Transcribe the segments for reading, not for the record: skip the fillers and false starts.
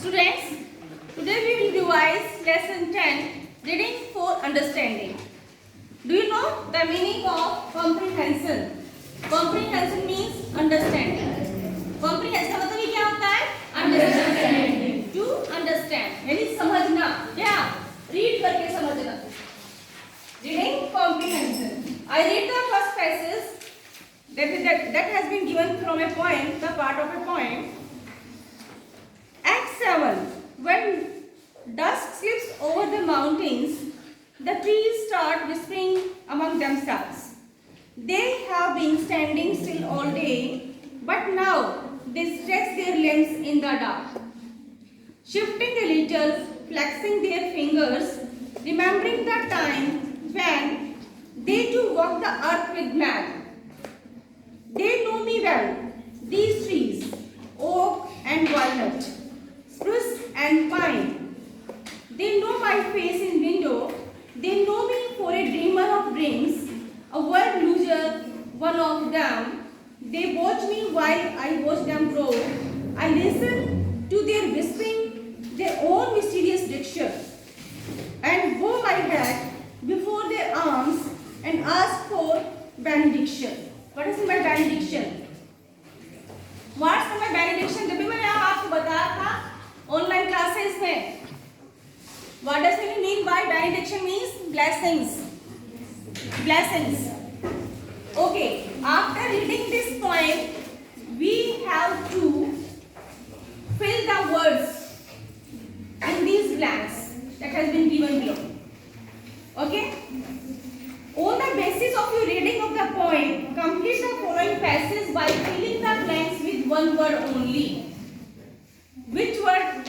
Students, today we will revise lesson 10, reading for understanding. Do you know the meaning of comprehension? Comprehension means understanding. Comprehension मतलब ये क्या होता है? Understanding. To understand यानी समझना, क्या? Read करके समझना. Reading comprehension. I read the first passage that has been given from a poem, the part of a poem. Act 7. When dusk slips over the mountains, the trees start whispering among themselves. They have been standing still all day, but now they stretch their limbs in the dark, shifting a little, flexing their fingers, remembering the time when they too walked the earth with man. They know me well, these trees, oak and walnut, spruce and pine. They know my face in window. They know me for a dreamer of dreams, a world loser, one of them. They watch me while I watch them grow. I listen to their whispering, their own mysterious diction, and bow my head before their arms and ask for benediction. What is my benediction? What's my benediction? जब भी मैंने आपको बताया था online classes में, what does it mean by benediction? Means blessings. Blessings. Okay. After reading this poem, we have to fill the words in these blanks that has been given below. Okay. On the basis of your reading of the poem, complete the following passage by filling the blanks with one word only. Which word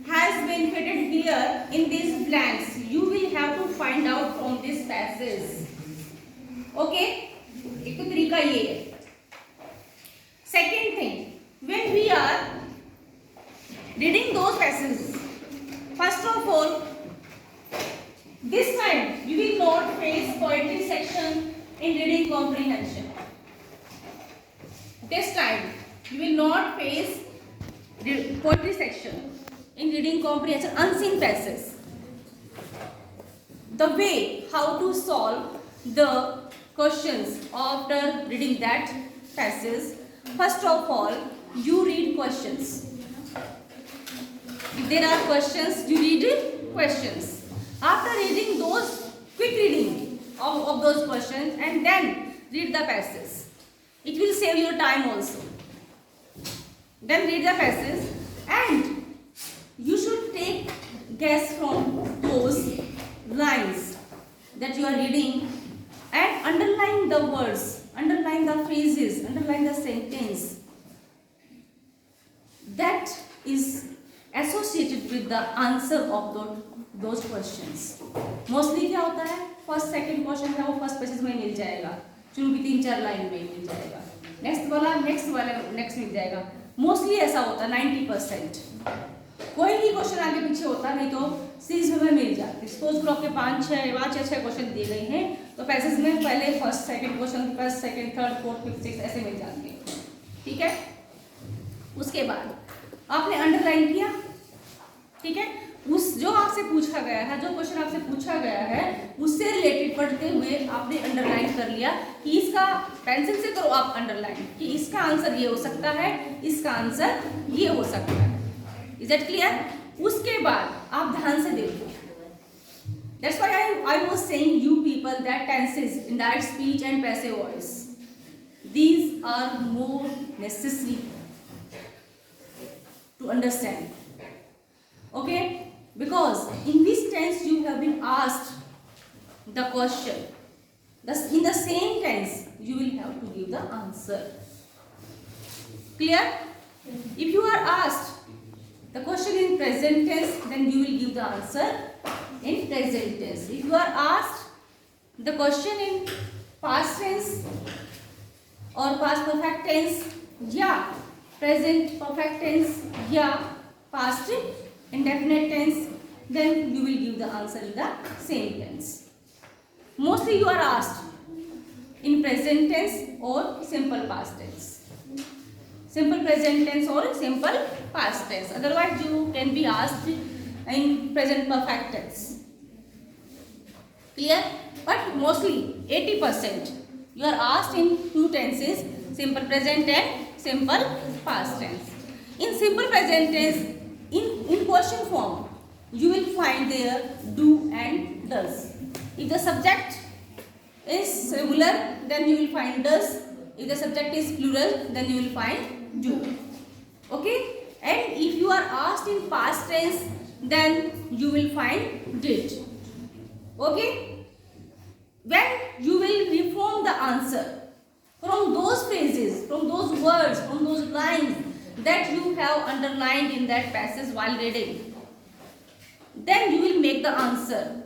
has been fitted here in these blanks? You will have to find out from this passage. Okay? एक तो तरीका ये है. Second thing, when we are reading those passages, first of all, this time you will not face poetry section in reading comprehension. This time you will not face poetry section in reading comprehension, unseen passages. The way how to solve the questions after reading that passage, first of all you read questions. If there are questions, you read questions. After reading those, quick reading of those questions and then read the passage. It will save your time also. Then read the passage and you should take guess from those lines that you are reading and underline the words, underline the phrases, underline the sentence that is associated with the answer of those questions. Mostly क्या होता है, first second question है वो first page में मिल जाएगा, शुरू की 3-4 line में मिल जाएगा, नेक्स्ट वाला नेक्स्ट मिल जाएगा. मोस्टली ऐसा होता है 90%. कोई भी क्वेश्चन आगे पीछे होता नहीं तो सीरीज में मिल जाती. सपोज करो आपके 5-6 क्वेश्चन दिए गए हैं तो पैसेज में पहले first second question, first second third fourth fifth six ऐसे मिल जाते हैं. ठीक है. उसके बाद आपने अंडरलाइन किया. ठीक है. उस जो आपसे पूछा गया है, जो क्वेश्चन आपसे पूछा गया है उससे रिलेटेड पढ़ते हुए आपने अंडरलाइन कर लिया कि इसका पेंसिल से करो आप अंडरलाइन कि इसका आंसर ये हो सकता है, इसका आंसर ये हो सकता है. Is that clear? उसके बाद आप ध्यान से देखो. That's why I was saying you people that tenses, indirect speech and passive voice, these are more necessary to understand. Okay, because in this tense you have been asked the question, thus in the same tense you will have to give the answer. Clear? If you are asked the question in present tense, then you will give the answer in present tense. If you are asked the question in past tense or past perfect tense, yeah, present perfect tense, yeah, past indefinite tense, then you will give the answer in the same tense. Mostly you are asked in present tense or simple past tense. Simple present tense or simple past tense. Otherwise, you can be asked in present perfect tense. Clear? But mostly 80% you are asked in two tenses, simple present and simple past tense. In simple present tense, in question form, you will find there do and does. If the subject is singular, then you will find does. If the subject is plural, then you will find do. Okay? And if you are asked in past tense, then you will find did. Okay? When you will reform the answer from those phrases, from those words, from those lines that you have underlined in that passage while reading, then you will make the answer.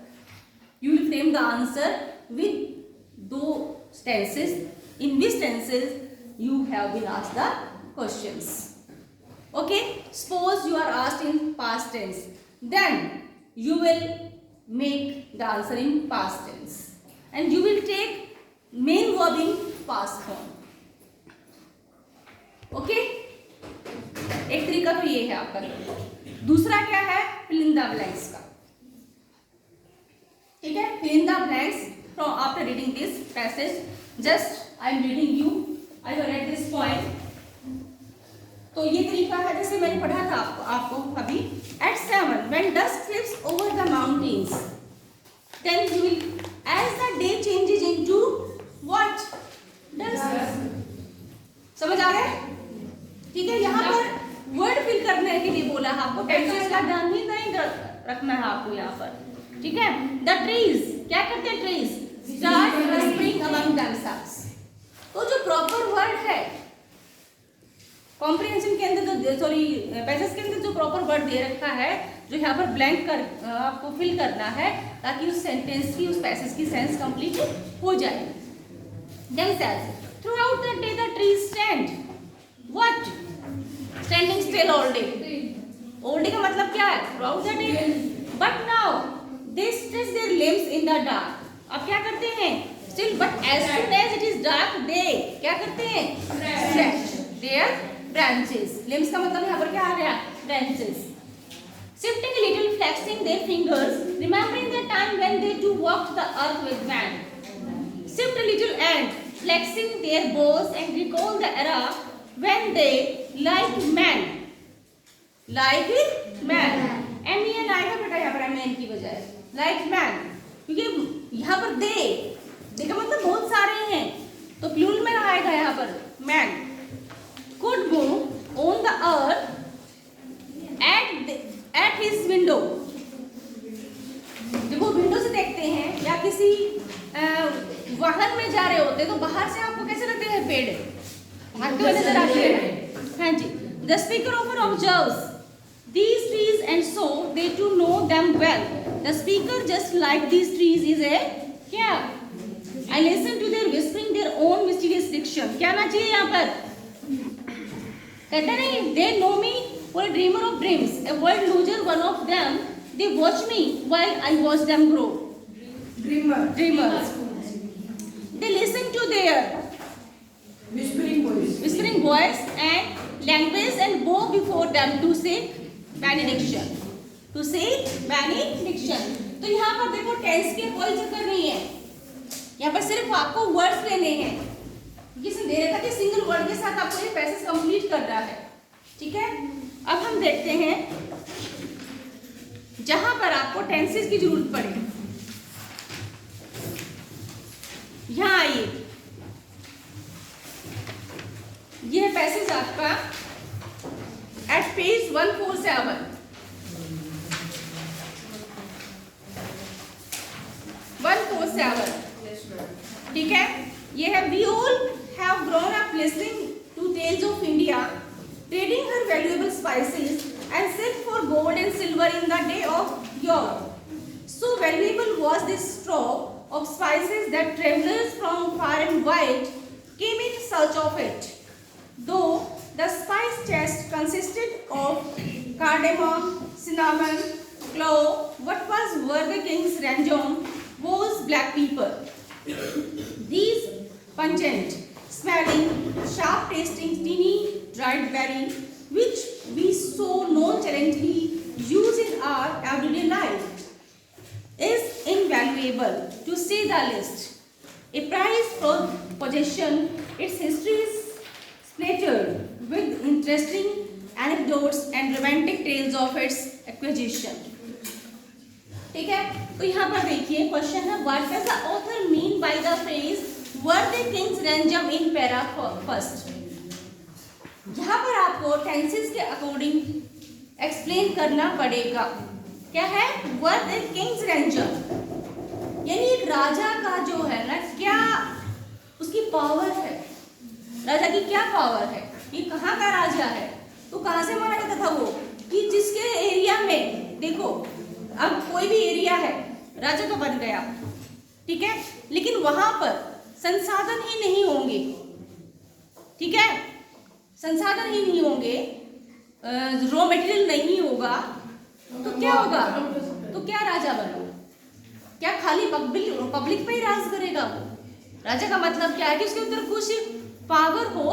You will frame the answer with those tenses, in which tenses you have been asked the questions. Okay? Suppose you are asked in past tense, then you will make the answer in past tense, and you will take main verb in past form. Okay? एक तरीका तो ये है आपका. दूसरा क्या है? fill in the blanks का. ठीक है? fill in the blanks from after reading this passage. Just I am reading you. I have read this point. तो ये तरीका है जैसे मैंने पढ़ा था आपको अभी. At 7, when dusk creeps over the mountains, then you will, as the day changes into what? Dusk. समझ आ गया? ठीक है. यहाँ पर वर्ड फिल करने के लिए बोला है आपको. टेंसेस का ध्यान ही नहीं रखना है आपको यहाँ पर. ठीक है. The trees, क्या करते हैं trees? Start whispering among themselves. तो जो प्रॉपर वर्ड है कॉम्प्रिहेंशन के अंदर, जो सॉरी पैसेज के अंदर जो प्रॉपर वर्ड दे रखा है, जो यहाँ पर ब्लैंक कर आपको फिल करना है ताकि उस सेंटेंस की, उस पैसेज की सेंस कंप्लीट हो जाए. Themselves. Throughout the day the trees stand. What? Standing still all day. All day का मतलब क्या है? Throughout the day. But now they stretch their limbs in the dark. अब क्या करते हैं? Still, but as soon as it is dark, they क्या करते हैं? Stretch their branches. Limbs का मतलब यहाँ पर क्या आ रहा है? Branches. Shifting a little, flexing their fingers, remembering the time when they too walked the earth with man. Shift a little and flexing their bows and recall the era when they like man. Like man. M-E-N आएगा बेटा यहाँ पर M-E-N की बजाय. Like man. क्योंकि यहाँ पर they का मतलब बहुत सारे हैं, तो प्लूरल में आएगा यहाँ पर man. Could move on the earth at his window. जब वो विंडो से देखते हैं या किसी वाहन में जा रहे होते हैं तो बाहर से आपको कैसे लगते हैं? पेड़ भागते हुए नजर आते हैं. हाँ जी. The speaker often observes these trees and so they too know them well. The speaker just like these trees is a क्या? I listen to their whispering their own mysterious diction. क्या ना चाहिए यहाँ पर? कहते नहीं, they know me for a dreamer of dreams, a world loser, one of them. They watch me while I watch them grow. Dreamers. They listen to their whispering voice and language and bow before them to say benediction. To say benediction. तो यहाँ पर देखो tense के कोई चक्कर नहीं है. यहाँ पर सिर्फ आपको वर्ड्स लेने हैं. किसी दे रखा कि सिंगल वर्ड के साथ आपको ये पैसेज कंप्लीट कर रहा है. ठीक है. अब हम देखते हैं जहां पर आपको टेंसेस की जरूरत पड़े. यहां आइए. यह पैसेज आपका एट पेज 147. 147. ठीक है. ये है we all have grown up listening to tales of India, trading her valuable spices and silk for gold and silver in the day of yore. So valuable was this store of spices that travelers from far and wide came in search of it. Though the spice chest consisted of cardamom, cinnamon, clove, what was worth the king's ransom was black pepper. These pungent, smelling, sharp tasting, teeny dried berry, which we so nonchalantly use in our everyday life is invaluable. To say the least, a prized possession, its history is splattered with interesting anecdotes and romantic tales of its acquisition. ठीक है, तो यहाँ पर देखिए question है, what does the author mean by the phrase worth the king's ransom in para first. यहाँ पर आपको टेंसेस के अकॉर्डिंग एक्सप्लेन करना पड़ेगा। क्या है? वर्थ द किंग्स रेंजम, यानी एक राजा का जो है ना, क्या उसकी पावर है, राजा की क्या पावर है, ये कहाँ का राजा है। तो कहाँ से माना जाता था वो, कि जिसके एरिया में, देखो अब कोई भी एरिया है, राजा तो बन गया, ठीक है, लेकिन वहां पर संसाधन ही नहीं होंगे, ठीक है, संसाधन ही नहीं होंगे, रॉ मटेरियल नहीं होगा, तो क्या होगा, तो क्या राजा बनो, क्या खाली पब्लिक पे ही राज करेगा वो। राजा का मतलब क्या है कि उसके अंदर कुछ पावर हो,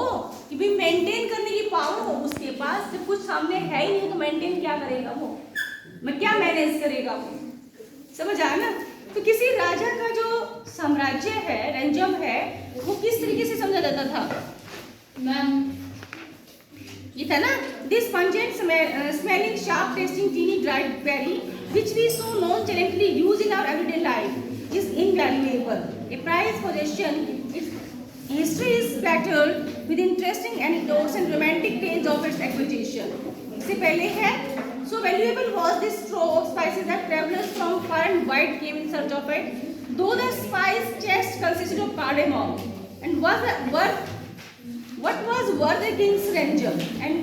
कि भी मेंटेन करने की पावर हो उसके पास। जब कुछ सामने है ही नहीं तो मेंटेन क्या करेगा वो, मैं क्या मैनेज करेगा वो, समझ आया ना। तो किसी राजा का जो साम्राज्य है, रेंजम है, वो किस तरीके से समझा जाता था मैम, ये था ना, this pungent smelling sharp tasting tiny dried berry which we so nonchalantly use in our everyday life is invaluable. A prized possession, its history is splattered with interesting anecdotes and romantic tales of its acquisition. इससे पहले है, so valuable was this trove of spices that travelers from far and wide came in search of it. Though the spice chest consisted of cardamom, and what was worth the king's ransom and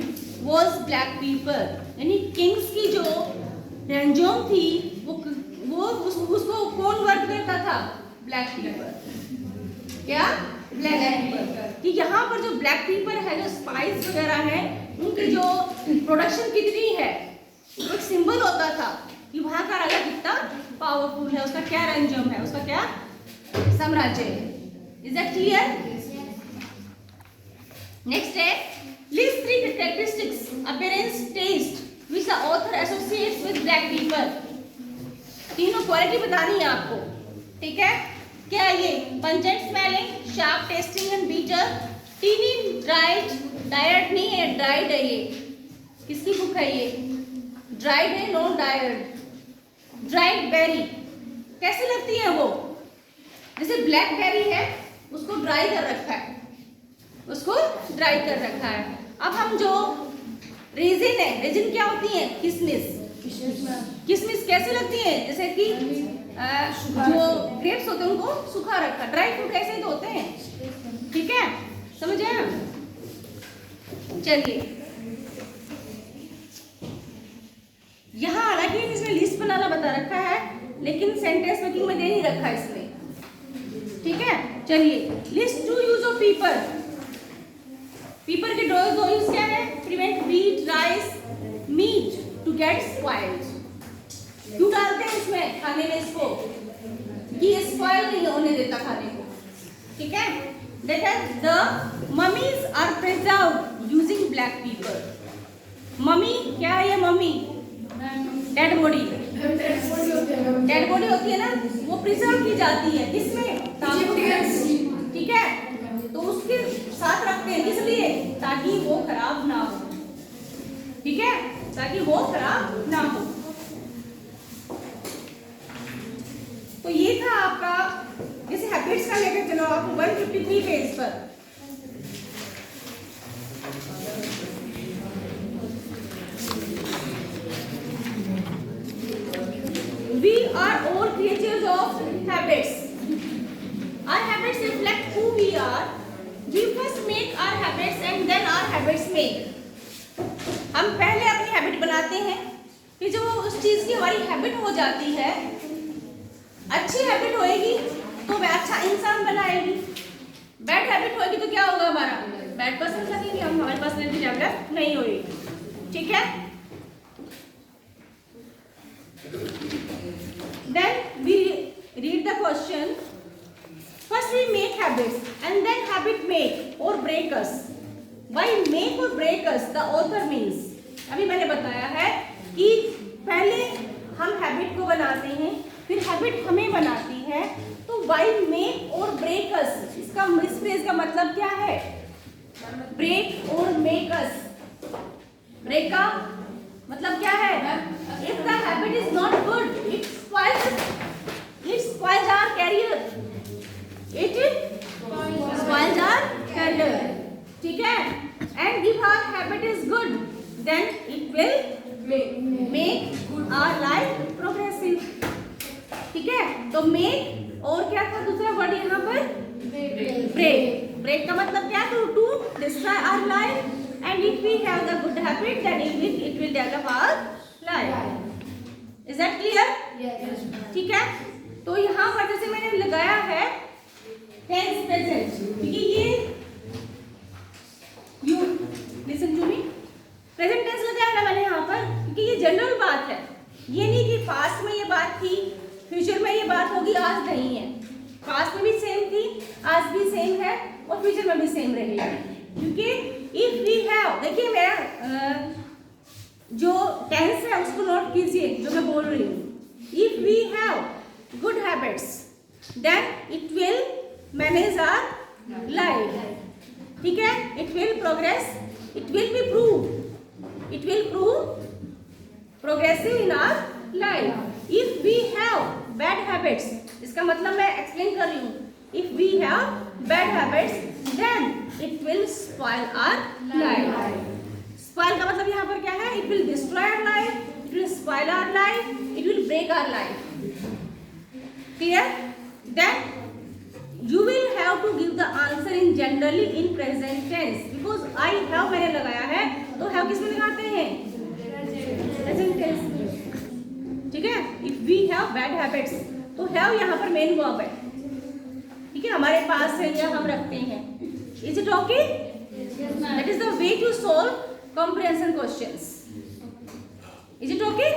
was black pepper. यानी Kings की जो रेंजम थी वो उसको कौन work करता था, black पीपर। क्या? ब्लैक पीपर। कि यहाँ पर जो ब्लैक पीपर है, जो स्पाइस वगैरह है, उनकी जो प्रोडक्शन कितनी है, वो एक सिंबल होता था कि वहाँ का राजा कितना पावरफुल है, उसका क्या रेंजम है, उसका क्या साम्राज्य है। Is that clear? नेक्स्ट है, list 3 characteristics, appearance, taste which the author associates with black pepper. तीनों क्वालिटी बतानी है आपको, ठीक है। क्या है ये? Pungent smelling, sharp tasting and bitter, tiny dried, dried नहीं है, ड्राइड है ये। किसकी बुक है ये? ड्राइड है, नॉन डायर्ड। ड्राइड बेरी कैसे लगती है वो? जैसे ब्लैक बेरी है, उसको ड्राई कर रखा है, उसको ड्राई कर रखा है। अब हम जो रेजिन है, रेजिन क्या होती है? किशमिश। किशमिश कैसे लगती है? जैसे कि जो ग्रेप्स होते हैं उनको सूखा रखा, ड्राई फ्रूट ऐसे ही तो होते हैं, ठीक है, समझ आया? चलिए, यहाँ हालांकि इसमें लिस्ट बनाना बता रखा है, लेकिन सेंटेंस मेकिंग में दे नहीं रखा इसमें, ठीक है। चलिए, लिस्ट 2 यूज ऑफ पीपर। पीपर के दो यूज क्या है? Prevent wheat, rice, meat to get spoiled. क्यों डालते हैं इसमें खाने में इसको? कि ये स्पॉइल नहीं होने देता खाने को, ठीक है। That is the mummies are preserved using black pepper. Mummy क्या है? ये mummy dead body, dead body होती है ना, वो प्रिजर्व की जाती है किसमें? ठीक है, तो उसके साथ रखते हैं, किस लिए? ताकि वो खराब ना हो, ठीक है, ताकि वो खराब ना हो। तो ये था आपका, जैसे हैबिट्स का लेकर चलो आप 153 पेज पर। We are all creatures of habits. Our habits reflect who we are. We first make our habits and then our habits make. हम पहले अपनी हैबिट बनाते हैं, फिर जब वो उस चीज की हमारी हैबिट हो जाती है, अच्छी हैबिट होएगी तो वह अच्छा इंसान बनाएगी, बैड हैबिट होएगी तो क्या होगा? हमारा बैड पर्सन लगेंगे, हम हमारे पर्सनैलिटी डेवलप नहीं होएगी, ठीक है। Then we read the question. First we make habits and then habit make or break us. By make or break us, the author means अभी मैंने बताया है कि पहले हम हैबिट को बनाते हैं, फिर हैबिट हमें बनाती है। तो वाई मेक और ब्रेक अस, इसका इस फ्रेज का मतलब क्या है? ब्रेक और मेक अस। ब्रेक का मतलब क्या है? If the habit is not good, it spoils our career, it spoils our career, ठीक है। And if our habit is good, then it will make our life progressive, ठीक है। तो मेक और क्या था दूसरा वर्ड यहाँ पर? ब्रेक। ब्रेक का मतलब क्या? To destroy our life, and if we have the good habit, then it will develop our life. Is that clear? Yes. ठीक है। तो यहाँ पर जैसे मैंने लगाया है tense present, क्योंकि ये you listen to me, present tense लगाया ना मैंने यहाँ पर, क्योंकि ये जनरल बात है। ये नहीं कि पास्ट में ये बात थी, फ्यूचर में ये बात होगी, आज नहीं है। पास्ट में भी सेम थी, आज भी सेम है और फ्यूचर में भी सेम रहेगी। क्योंकि इफ वी हैव, देखिए मैं जो टेंस है उसको नोट कीजिए जो मैं बोल रही हूँ। If we have good habits, then it will manage our life, ठीक है। It will progress, it will be prove, it will prove progressive in our life. If we have bad habits, इसका मतलब मैं एक्सप्लेन कर रही हूँ। If we have bad habits, then it will spoil our life. Spoil का मतलब यहाँ पर क्या है? It will destroy our life, it will spoil our life, it will break our life. Clear? Then you will have to give the answer in generally in present tense, because I have मैंने लगाया है, तो have किस में लगाते हैं? Present tense, ठीक है। If we have bad habits, तो have यहाँ पर main verb है, ठीक है, हमारे पास है या हम रखते हैं। Is it okay? Yes, ma'am. That is the way to solve comprehension questions. Is it okay?